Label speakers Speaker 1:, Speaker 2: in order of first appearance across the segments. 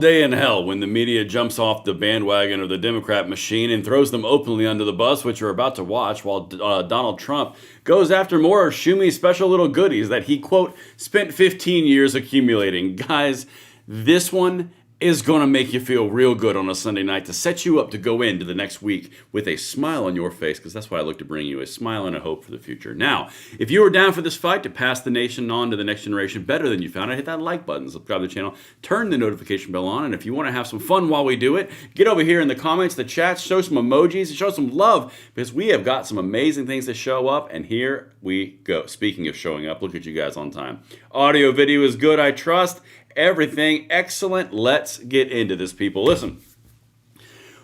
Speaker 1: Day in hell when the media jumps off the bandwagon of the Democrat machine and throws them openly under the bus, which you're about to watch, while Donald Trump goes after more Shumi's special little goodies that he, quote, spent 15 years accumulating. Guys, this one is going to make you feel real good on a Sunday night to set you up to go into the next week with a smile on your face, because that's what I look to bring you, a smile and a hope for the future. Now, if you are down for this fight to pass the nation on to the next generation better than you found it, hit that like button, subscribe to the channel, turn the notification bell on, and if you want to have some fun while we do it, get over here in the comments, the chat, show some emojis, show some love, because we have got some amazing things to show up, and here we go. Speaking of showing up, look at you guys on time. Audio, video is good, I trust. Everything excellent. Let's get into this, people. Listen,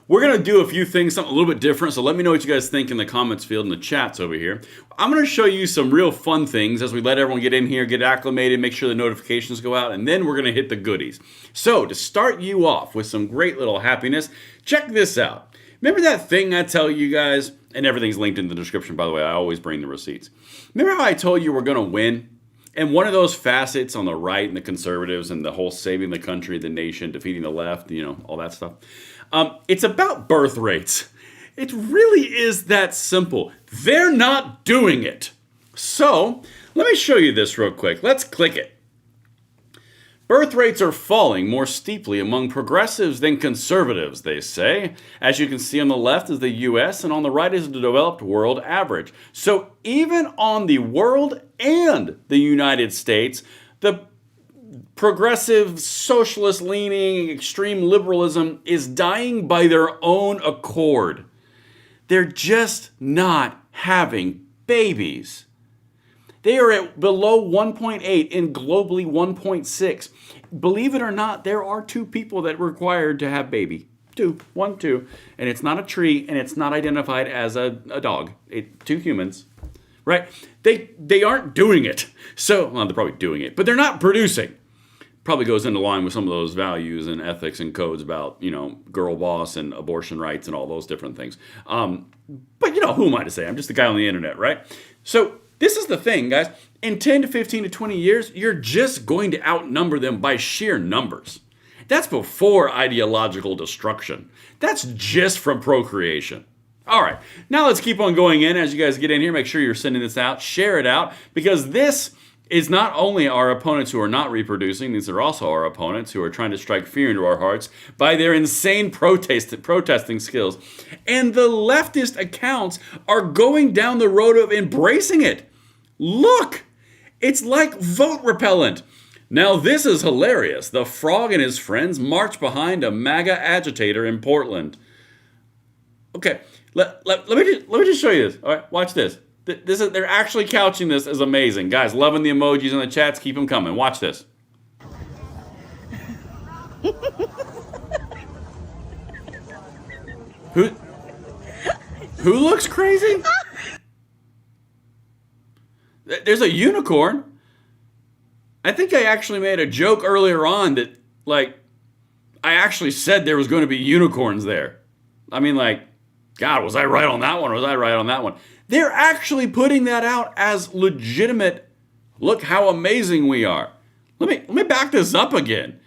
Speaker 1: we're going to do a few things, something a little bit different, so let me know what you guys think in the comments field and the chats over here. I'm going to show you some real fun things as we let everyone get in here, get acclimated, make sure the notifications go out, and then we're going to hit the goodies. So, to start you off with some great little happiness, check this out. Remember that thing I tell you guys, and everything's linked in the description, by the way, I always bring the receipts. Remember how I told you we're going to win? And one of those facets on the right and the conservatives and the whole saving the country, the nation, defeating the left, you know, all that stuff. It's about birth rates. It really is that simple. They're not doing it. So let me show you this real quick. Let's click it. Birth rates are falling more steeply among progressives than conservatives, they say. As you can see, on the left is the US and on the right is the developed world average. So even on the world and the United States, the progressive, socialist-leaning, extreme liberalism is dying by their own accord. They're just not having babies. They are at below 1.8 and globally 1.6. Believe it or not, there are 2 people that are required to have baby. 2. And it's not a tree, and it's not identified as a dog. 2 humans, right? They aren't doing it. So, well, they're probably doing it, but they're not producing. Probably goes into line with some of those values and ethics and codes about, you know, girl boss and abortion rights and all those different things. But, you know, who am I to say? I'm just a guy on the internet, right? So, this is the thing, guys. In 10 to 15 to 20 years, you're just going to outnumber them by sheer numbers. That's before ideological destruction. That's just from procreation. All right, now let's keep on going in. As you guys get in here, make sure you're sending this out, share it out, because this is not only our opponents who are not reproducing, these are also our opponents who are trying to strike fear into our hearts by their insane protesting skills. And the leftist accounts are going down the road of embracing it. Look, it's like vote repellent. Now this is hilarious. The frog and his friends march behind a MAGA agitator in Portland. Okay, let me just show you this. All right, watch this. They're actually couching this as amazing. Guys, loving the emojis in the chats. Keep them coming. Watch this. Who looks crazy? There's a unicorn. I think I actually made a joke earlier on that, like, I actually said there was going to be unicorns there. I mean, like, God, was I right on that one or was I right on that one? They're actually putting that out as legitimate, look how amazing we are. Let me back this up again.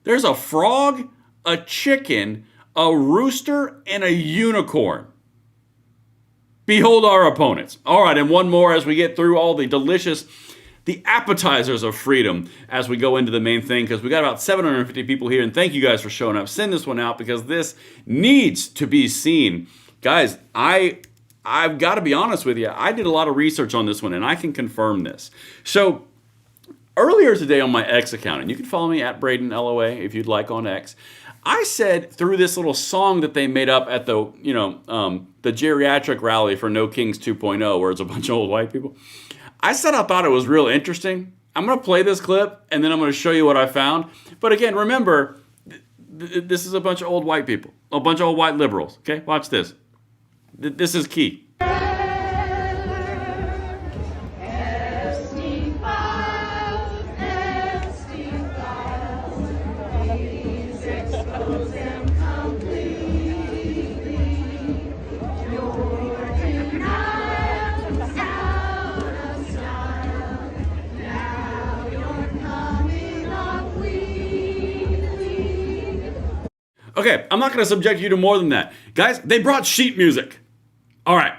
Speaker 1: There's a frog, a chicken, a rooster, and a unicorn. Behold our opponents. All right, and one more as we get through all the delicious, the appetizers of freedom as we go into the main thing, because we got about 750 people here, and thank you guys for showing up. Send this one out because this needs to be seen. Guys, I've got to be honest with you. I did a lot of research on this one, and I can confirm this. So earlier today on my X account, and you can follow me at Braden LOA if you'd like on X, I said through this little song that they made up at the, the geriatric rally for No Kings 2.0, where it's a bunch of old white people. I said I thought it was real interesting. I'm going to play this clip, and then I'm going to show you what I found. But again, remember, this is a bunch of old white people, a bunch of old white liberals. Okay, watch this. This is key. Okay, I'm not going to subject you to more than that. Guys, they brought sheet music. All right.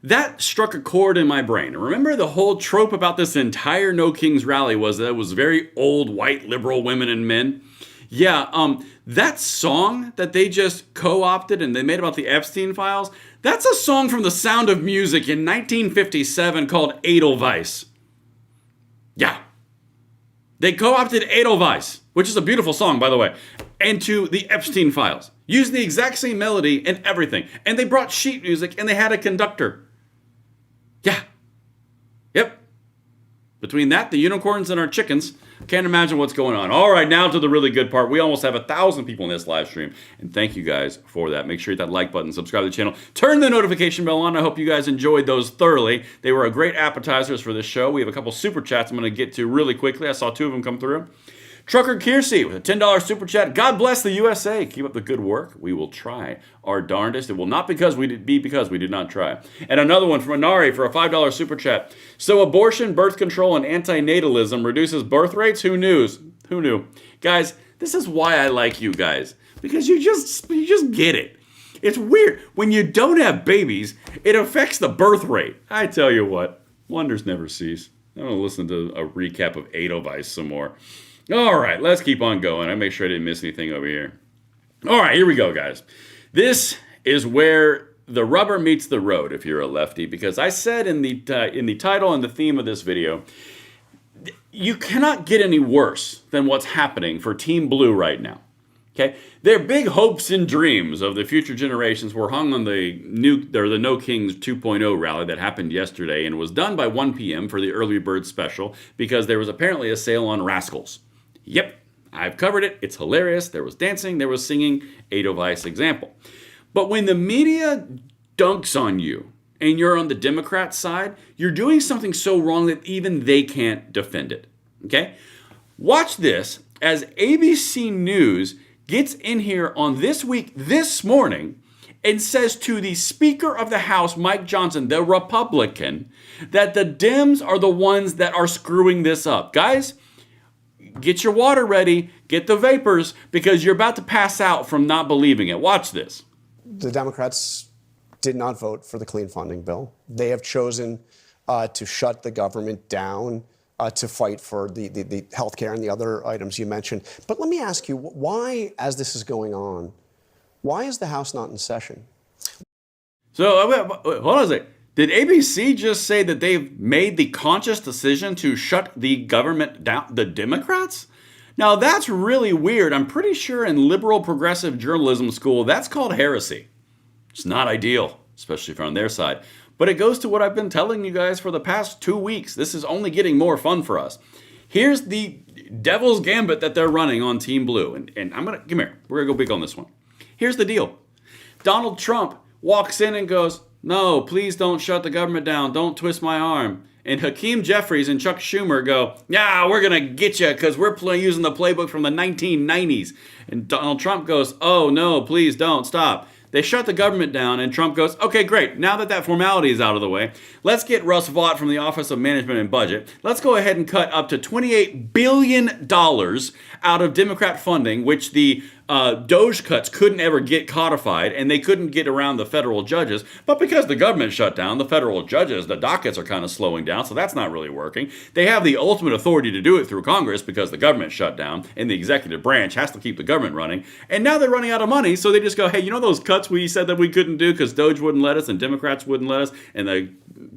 Speaker 1: That struck a chord in my brain. Remember the whole trope about this entire No Kings rally was that it was very old white liberal women and men? Yeah, that song that they just co-opted and they made about the Epstein files, that's a song from The Sound of Music in 1957 called Edelweiss. Yeah. They co-opted Edelweiss, which is a beautiful song, by the way, into the Epstein files. Used the exact same melody and everything. And they brought sheet music and they had a conductor. Yeah. Yep. Between that, the unicorns, and our chickens, can't imagine what's going on. All right, now to the really good part. We almost have 1,000 people in this live stream, and thank you guys for that. Make sure you hit that like button, subscribe to the channel, turn the notification bell on. I hope you guys enjoyed those thoroughly. They were a great appetizers for this show. We have a couple super chats I'm going to get to really quickly. I saw 2 of them come through. Trucker Kiersey with a $10 super chat. God bless the USA. Keep up the good work. We will try our darndest. It will not be because we did not try. And another one from Anari for a $5 super chat. So abortion, birth control, and antinatalism reduces birth rates? Who knew? Who knew? Guys, this is why I like you guys. Because you just get it. It's weird. When you don't have babies, it affects the birth rate. I tell you what, wonders never cease. I'm going to listen to a recap of Edelweiss some more. All right, let's keep on going. I make sure I didn't miss anything over here. All right, here we go, guys. This is where the rubber meets the road if you're a lefty, because I said in the title and the theme of this video, you cannot get any worse than what's happening for Team Blue right now. Okay, their big hopes and dreams of the future generations were hung on the No Kings 2.0 rally that happened yesterday and was done by 1 p.m. for the early bird special because there was apparently a sale on Rascals. Yep, I've covered it. It's hilarious. There was dancing, there was singing, Edelweiss example. But when the media dunks on you and you're on the Democrat side, you're doing something so wrong that even they can't defend it. Okay? Watch this as ABC News gets in here on This Week this morning and says to the Speaker of the House, Mike Johnson, the Republican, that the Dems are the ones that are screwing this up. Guys, get your water ready, get the vapors, because you're about to pass out from not believing it. Watch this.
Speaker 2: The Democrats did not vote for the clean funding bill. They have chosen to shut the government down, to fight for the health care and the other items you mentioned. But let me ask you, why, as this is going on, why is the House not in session?
Speaker 1: So, hold on a second. Did ABC just say that they've made the conscious decision to shut the government down, the Democrats? Now, that's really weird. I'm pretty sure in liberal progressive journalism school, that's called heresy. It's not ideal, especially from their side. But it goes to what I've been telling you guys for the past 2 weeks. This is only getting more fun for us. Here's the devil's gambit that they're running on Team Blue. And I'm going to, come here. We're going to go big on this one. Here's the deal. Donald Trump walks in and goes, no, please don't shut the government down. Don't twist my arm. And Hakeem Jeffries and Chuck Schumer go, yeah, we're going to get you because we're using the playbook from the 1990s. And Donald Trump goes, oh, no, please don't stop. They shut the government down, and Trump goes, okay, great. Now that formality is out of the way, let's get Russ Vought from the Office of Management and Budget. Let's go ahead and cut up to $28 billion out of Democrat funding, which the Doge cuts couldn't ever get codified, and they couldn't get around the federal judges. But because the government shut down, the federal judges, the dockets are kind of slowing down, so that's not really working. They have the ultimate authority to do it through Congress because the government shut down, and the executive branch has to keep the government running. And now they're running out of money, so they just go, hey, you know those cuts we said that we couldn't do because Doge wouldn't let us and Democrats wouldn't let us, and the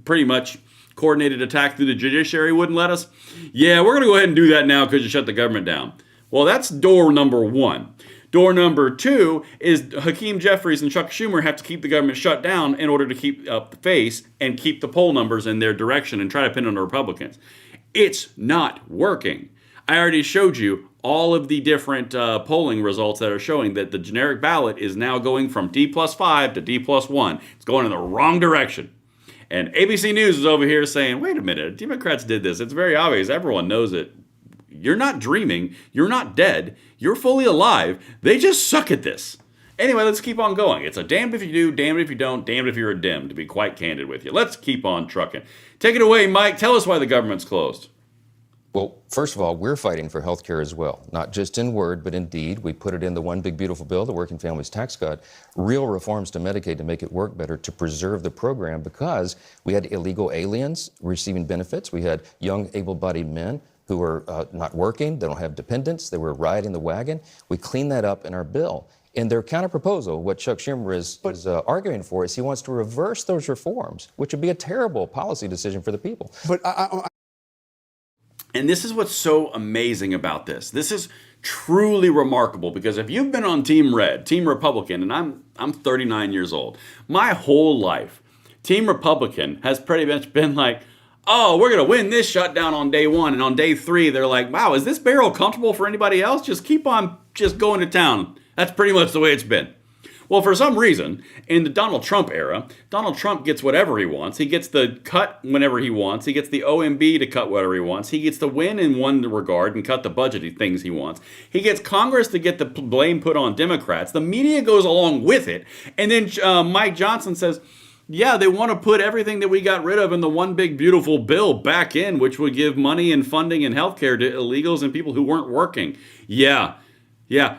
Speaker 1: pretty much coordinated attack through the judiciary wouldn't let us? Yeah, we're going to go ahead and do that now because you shut the government down. Well, that's door number one. Door number two is Hakeem Jeffries and Chuck Schumer have to keep the government shut down in order to keep up the face and keep the poll numbers in their direction and try to pin on the Republicans. It's not working. I already showed you all of the different polling results that are showing that the generic ballot is now going from D+5 to D+1. It's going in the wrong direction. And ABC News is over here saying, wait a minute, Democrats did this. It's very obvious. Everyone knows it. You're not dreaming. You're not dead. You're fully alive. They just suck at this. Anyway, let's keep on going. It's a damned if you do, damned if you don't, damned if you're a Dem, to be quite candid with you. Let's keep on trucking. Take it away, Mike. Tell us why the government's closed.
Speaker 3: Well, first of all, we're fighting for health care as well, not just in word, but in deed. We put it in the one big beautiful bill, the Working Families Tax Cut, real reforms to Medicaid to make it work better, to preserve the program, because we had illegal aliens receiving benefits. We had young able-bodied men who were not working, they don't have dependents, they were riding the wagon. We cleaned that up in our bill. In their counterproposal, what Chuck Schumer is arguing for is he wants to reverse those reforms, which would be a terrible policy decision for the people.
Speaker 2: But
Speaker 1: And this is what's so amazing about this. This is truly remarkable, because if you've been on Team Red, Team Republican, and I'm 39 years old, my whole life, Team Republican has pretty much been like, oh, we're going to win this shutdown on day one. And on day three, they're like, wow, is this barrel comfortable for anybody else? Just keep on just going to town. That's pretty much the way it's been. Well, for some reason, in the Donald Trump era, Donald Trump gets whatever he wants. He gets the cut whenever he wants. He gets the OMB to cut whatever he wants. He gets to win in one regard and cut the budget things he wants. He gets Congress to get the blame put on Democrats. The media goes along with it. And then Mike Johnson says, yeah, they want to put everything that we got rid of in the one big beautiful bill back in, which would give money and funding and health care to illegals and people who weren't working. Yeah,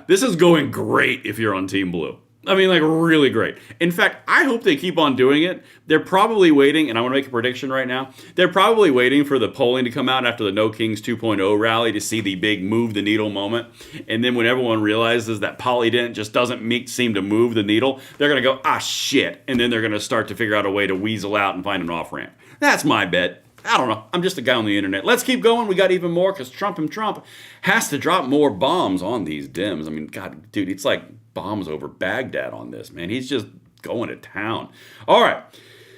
Speaker 1: this is going great if you're on Team Blue. I mean, like, really great. In fact, I hope they keep on doing it. They're probably waiting, and I want to make a prediction right now. They're probably waiting for the polling to come out after the No Kings 2.0 rally to see the big move the needle moment. And then when everyone realizes that Polydent just doesn't seem to move the needle, they're going to go, ah, shit. And then they're going to start to figure out a way to weasel out and find an off-ramp. That's my bet. I don't know. I'm just a guy on the internet. Let's keep going. We got even more, because Trump has to drop more bombs on these Dems. I mean, God, dude, it's like bombs over Baghdad on this, man. He's just going to town. All right.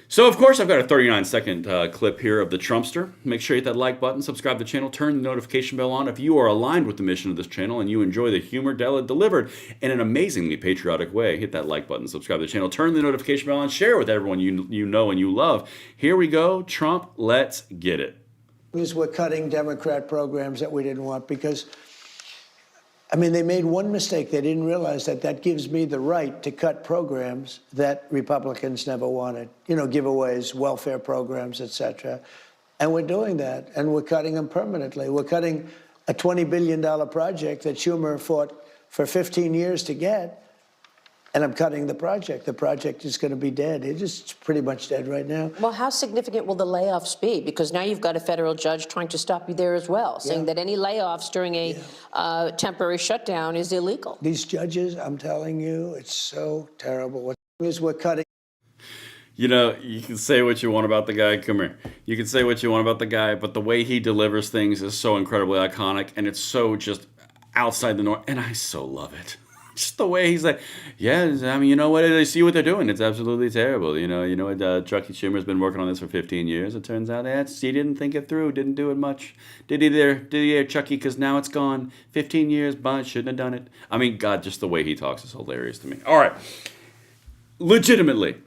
Speaker 1: So, of course, I've got a 39-second clip here of the Trumpster. Make sure you hit that like button, subscribe to the channel, turn the notification bell on if you are aligned with the mission of this channel and you enjoy the humor delivered in an amazingly patriotic way. Hit that like button, subscribe to the channel, turn the notification bell on, share with everyone you know and you love. Here we go. Trump, let's get it.
Speaker 4: We're cutting Democrat programs that we didn't want because, I mean, they made one mistake. They didn't realize that that gives me the right to cut programs that Republicans never wanted. You know, giveaways, welfare programs, et cetera. And we're doing that, and we're cutting them permanently. We're cutting a $20 billion project that Schumer fought for 15 years to get, and I'm cutting the project. The project is going to be dead. It's pretty much dead right now.
Speaker 5: Well, how significant will the layoffs be? Because now you've got a federal judge trying to stop you there as well, saying that any layoffs during a temporary shutdown is illegal.
Speaker 4: These judges, I'm telling you, it's so terrible. What is we're cutting.
Speaker 1: You know, you can say what you want about the guy. Come here. You can say what you want about the guy, but the way he delivers things is so incredibly iconic, and it's so just outside the norm, and I so love it. Just the way he's like, yeah, I mean, you know what? They see what they're doing. It's absolutely terrible. You know what? Chucky Schumer's been working on this for 15 years. It turns out he didn't think it through. Didn't do it much. Did he there, Chucky? Because now it's gone. 15 years, but shouldn't have done it. I mean, God, just the way he talks is hilarious to me. All right, legitimately,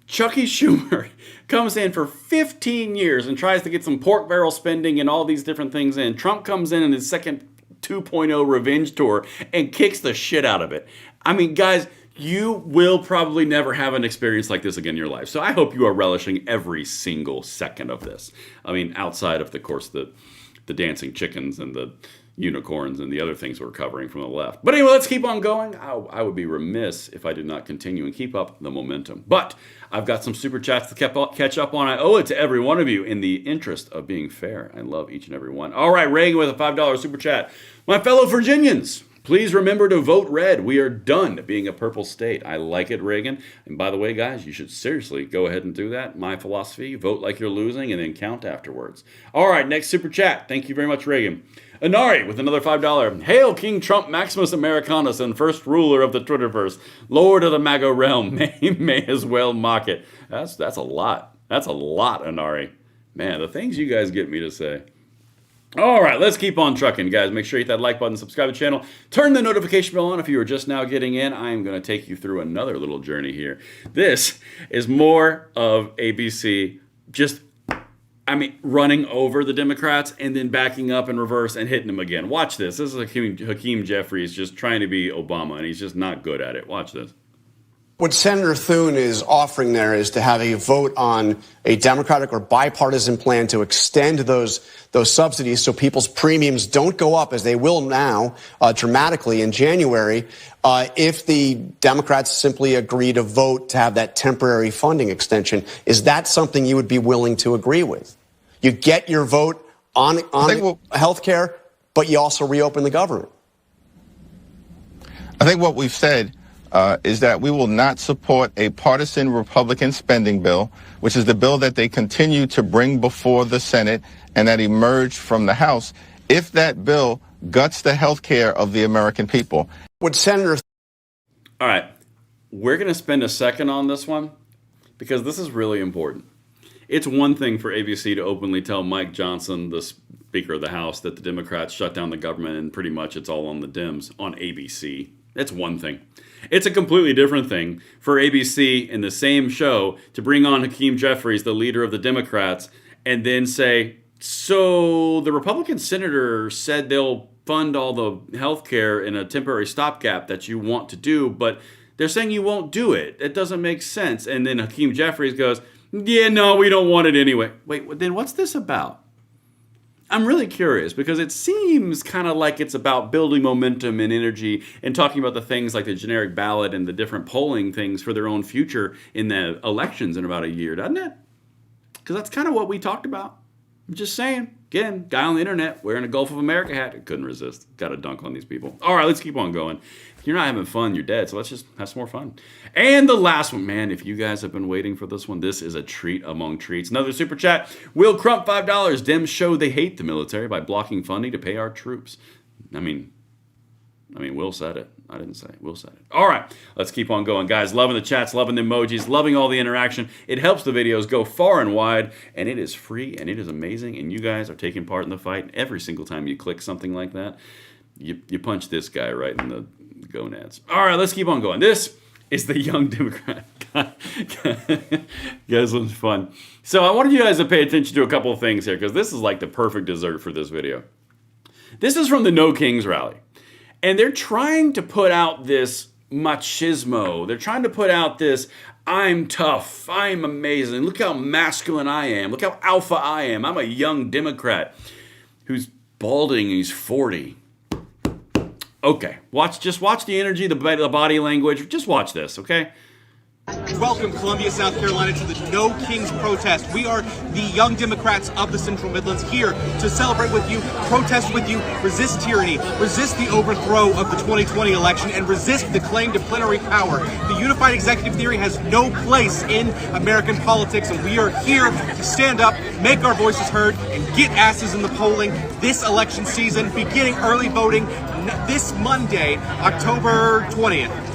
Speaker 1: Chucky Schumer comes in for 15 years and tries to get some pork barrel spending and all these different things in. Trump comes in his second 2.0 revenge tour and kicks the shit out of it. I mean, guys, you will probably never have an experience like this again in your life. So I hope you are relishing every single second of this. I mean, outside of, course, the dancing chickens and the unicorns and the other things we're covering from the left. But anyway, let's keep on going. I would be remiss if I did not continue and keep up the momentum. But I've got some super chats to catch up on. I owe it to every one of you in the interest of being fair. I love each and every one. All right, Reagan with a $5 super chat. My fellow Virginians, please remember to vote red. We are done being a purple state. I like it, Reagan. And by the way, guys, you should seriously go ahead and do that. My philosophy, vote like you're losing and then count afterwards. All right, next super chat. Thank you very much, Reagan. Anari with another $5. Hail King Trump Maximus Americanus and first ruler of the Twitterverse, Lord of the MAGA realm. May as well mock it. That's a lot. That's a lot, Anari. Man, the things you guys get me to say. All right, let's keep on trucking, guys. Make sure you hit that like button, subscribe to the channel, turn the notification bell on if you are just now getting in. I am going to take you through another little journey here. This is more of ABC just running over the Democrats and then backing up in reverse and hitting them again. Watch this. This is Hakeem Jeffries just trying to be Obama, and he's just not good at it. Watch this.
Speaker 2: What Senator Thune is offering there is to have a vote on a Democratic or bipartisan plan to extend those subsidies so people's premiums don't go up, as they will now dramatically in January, if the Democrats simply agree to vote to have that temporary funding extension. Is that something you would be willing to agree with? You get your vote on health care, but you also reopen the government.
Speaker 6: I think what we've said is that we will not support a partisan Republican spending bill, which is the bill that they continue to bring before the Senate and that emerged from the House, if that bill guts the health care of the American people.
Speaker 2: Would Senator...
Speaker 1: All right, we're going to spend a second on this one because this is really important. It's one thing for ABC to openly tell Mike Johnson, the Speaker of the House, that the Democrats shut down the government and pretty much it's all on the DEMS on ABC. That's one thing. It's a completely different thing for ABC in the same show to bring on Hakeem Jeffries, the leader of the Democrats, and then say, so the Republican senator said they'll fund all the health care in a temporary stopgap that you want to do, but they're saying you won't do it. It doesn't make sense. And then Hakeem Jeffries goes, yeah, no, we don't want it anyway. Wait, then what's this about? I'm really curious because it seems kind of like it's about building momentum and energy and talking about the things like the generic ballot and the different polling things for their own future in the elections in about a year, doesn't it? Because that's kind of what we talked about. I'm just saying. Again, guy on the internet wearing a Gulf of America hat. I couldn't resist. Got to dunk on these people. All right, let's keep on going. If you're not having fun, you're dead. So let's just have some more fun. And the last one, man, if you guys have been waiting for this one, this is a treat among treats. Another super chat. Will Crump, $5. Dems show they hate the military by blocking funding to pay our troops. I mean, Will said it. I didn't say it. Will said it. All right, let's keep on going. Guys, loving the chats, loving the emojis, loving all the interaction. It helps the videos go far and wide, and it is free, and it is amazing, and you guys are taking part in the fight. Every single time you click something like that, you punch this guy right in the gonads. All right, let's keep on going. This is the Young Democrat. Guys, was fun. So I wanted you guys to pay attention to a couple of things here, because this is like the perfect dessert for this video. This is from the No Kings rally. And they're trying to put out this machismo. They're trying to put out this, I'm tough, I'm amazing, look how masculine I am, look how alpha I am. I'm a young Democrat who's balding and he's 40. Okay, just watch the energy, the body language. Just watch this, okay?
Speaker 7: Welcome, Columbia, South Carolina, to the No Kings protest. We are the Young Democrats of the Central Midlands here to celebrate with you, protest with you, resist tyranny, resist the overthrow of the 2020 election, and resist the claim to plenary power. The unified executive theory has no place in American politics, and we are here to stand up, make our voices heard, and get asses in the polling this election season, beginning early voting this Monday, October 20th.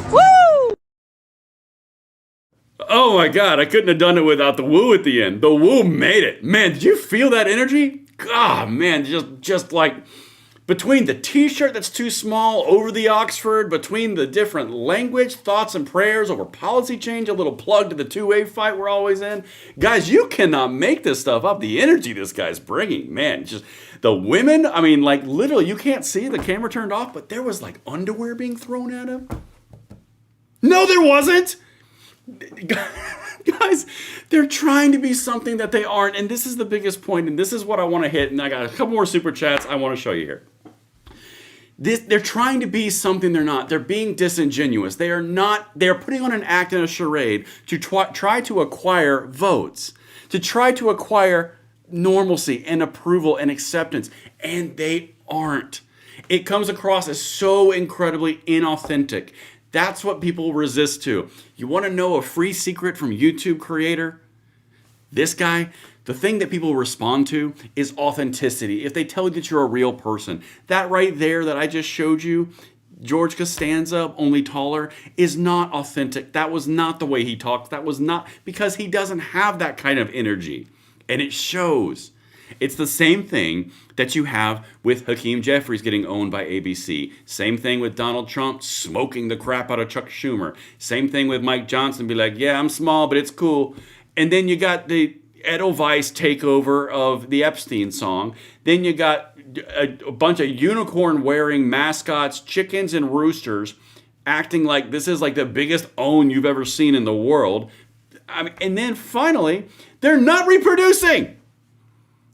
Speaker 1: Oh my God, I couldn't have done it without the woo at the end. The woo made it. Man, did you feel that energy? God, man, just like between the t-shirt that's too small over the Oxford, between the different language, thoughts and prayers over policy change, a little plug to the two-way fight we're always in. Guys, you cannot make this stuff up. The energy this guy's bringing, man, just the women, I mean, like literally you can't see the camera turned off, but there was like underwear being thrown at him. No, there wasn't. Guys, they're trying to be something that they aren't, and this is the biggest point, and this is what I want to hit, and I got a couple more super chats I want to show you here. They're trying to be something they're not. They're being disingenuous. They are not. They're putting on an act and a charade to try to acquire votes, to try to acquire normalcy and approval and acceptance, and they aren't. It comes across as so incredibly inauthentic. That's what people resist to. You want to know a free secret from YouTube creator? This guy, the thing that people respond to is authenticity. If they tell you that you're a real person, that right there that I just showed you, George Costanza, only taller, is not authentic. That was not the way he talks. That was not, because he doesn't have that kind of energy. And it shows. It's the same thing that you have with Hakeem Jeffries getting owned by ABC. Same thing with Donald Trump smoking the crap out of Chuck Schumer. Same thing with Mike Johnson, be like, yeah, I'm small, but it's cool. And then you got the Edelweiss takeover of the Epstein song. Then you got a bunch of unicorn-wearing mascots, chickens and roosters, acting like this is like the biggest own you've ever seen in the world. I mean, and then finally, they're not reproducing.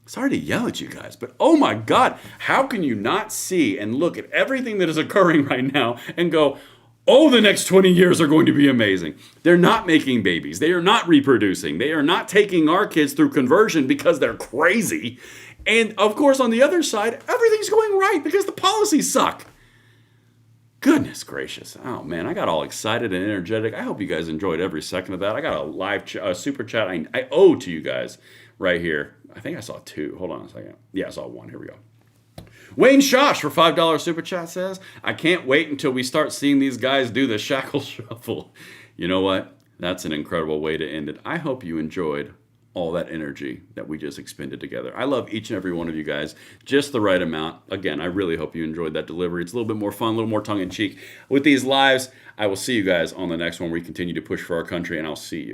Speaker 1: Sorry to yell at you guys, but oh my God, how can you not see and look at everything that is occurring right now and go, oh, the next 20 years are going to be amazing. They're not making babies. They are not reproducing. They are not taking our kids through conversion because they're crazy. And of course, on the other side, everything's going right because the policies suck. Goodness gracious. Oh man, I got all excited and energetic. I hope you guys enjoyed every second of that. I got a live super chat I owe to you guys right here. I think I saw 2. Hold on a second. Yeah, I saw 1. Here we go. Wayne Shosh for $5 super chat says, I can't wait until we start seeing these guys do the shackle shuffle. You know what? That's an incredible way to end it. I hope you enjoyed all that energy that we just expended together. I love each and every one of you guys, just the right amount. Again, I really hope you enjoyed that delivery. It's a little bit more fun, a little more tongue-in-cheek. With these lives, I will see you guys on the next one where we continue to push for our country, and I'll see you.